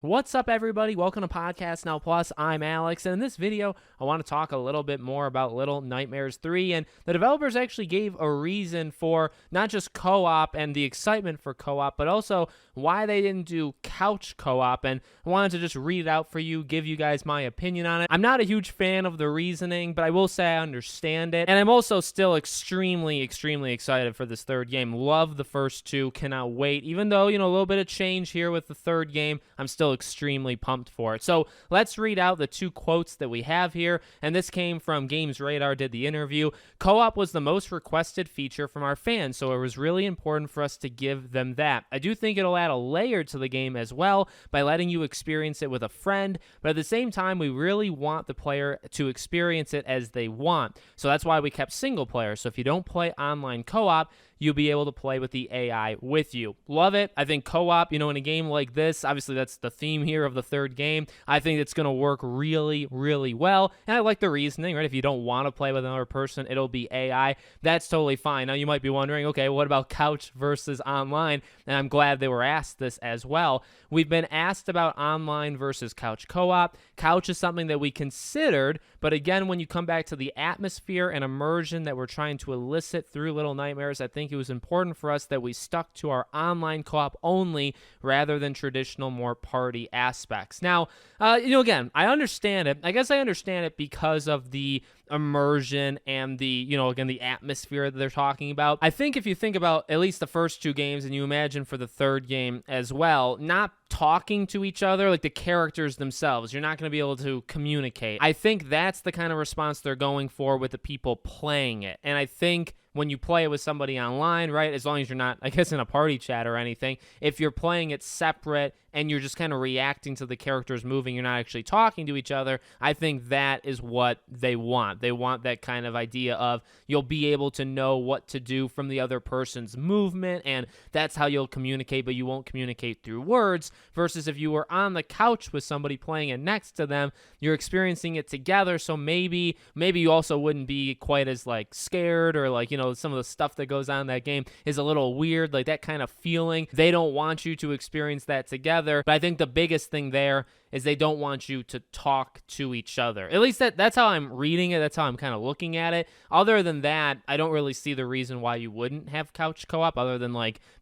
What's up, everybody? Welcome to Podcast Now Plus. I'm Alex, and in this video, I want to talk a little bit more about Little Nightmares 3, and the developers actually gave a reason for not just co-op and the excitement for co-op, but also why they didn't do couch co-op, and I wanted to just read it out for you, give you guys my opinion on it. I'm not a huge fan of the reasoning, but I will say I understand it, and I'm also still extremely excited for this third game. Love the first two, cannot wait, even though, a little bit of change here with the third game. I'm still extremely pumped for it. So let's read out the two quotes that we have here, and this came from Games Radar, did the interview. Co-op was the most requested feature from our fans, so it was really important for us to give them that. I do think it'll add a layer to the game as well by letting you experience it with a friend, but at the same time, we really want the player to experience it as they want. So that's why we kept single player. So if you don't play online co-op, you'll be able to play with the AI with you. Love it. I think co-op, in a game like this, obviously that's the theme here of the third game. I think it's going to work really well. And I like the reasoning, right? If you don't want to play with another person, it'll be AI. That's totally fine. Now you might be wondering, okay, what about couch versus online? And I'm glad they were asked this as well. We've been asked about online versus couch co-op. Couch is something that we considered, but again, when you come back to the atmosphere and immersion that we're trying to elicit through Little Nightmares, I think it was important for us that we stuck to our online co-op only rather than traditional more party aspects. Now, again, I understand it. I guess I understand it because of the immersion and the, again, the atmosphere that they're talking about. I think if you think about at least the first two games and you imagine for the third game as well, not talking to each other, like the characters themselves, you're not going to be able to communicate. I think that's the kind of response they're going for with the people playing it. And I think when you play it with somebody online, right, as long as you're not, I guess, in a party chat or anything, if you're playing it separate and you're just kind of reacting to the characters moving, you're not actually talking to each other, I think that is what they want. They want that kind of idea of you'll be able to know what to do from the other person's movement, and that's how you'll communicate, but you won't communicate through words, versus if you were on the couch with somebody playing it next to them, you're experiencing it together, so maybe you also wouldn't be quite as, scared, or, some of the stuff that goes on in that game is a little weird, that kind of feeling. They don't want you to experience that together, but I think the biggest thing there is they don't want you to talk to each other. At least that's how I'm reading it. That's how I'm kind of looking at it. Other than that, I don't really see the reason why you wouldn't have couch co-op, other than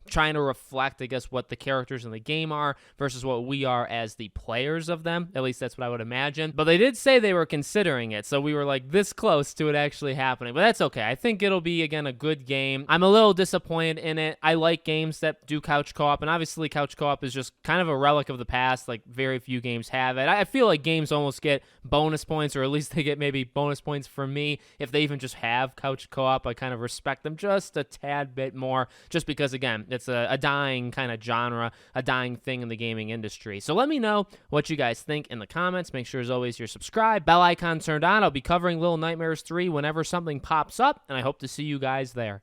trying to reflect, I guess, what the characters in the game are versus what we are as the players of them. At least that's what I would imagine. But they did say they were considering it, so we were this close to it actually happening. But that's okay. I think it'll be, again, a good game. I'm a little disappointed in it. I like games that do couch co-op, and obviously couch co-op is just kind of a relic of the past. Very few games have it. I feel like games almost get bonus points, or at least they get maybe bonus points from me if they even just have couch co-op. I kind of respect them just a tad bit more, just because, again, it's a dying kind of genre, a dying thing in the gaming industry. So let me know what you guys think in the comments. Make sure, as always, you're subscribed, bell icon turned on. I'll be covering Little Nightmares 3 whenever something pops up, and I hope to see you guys there.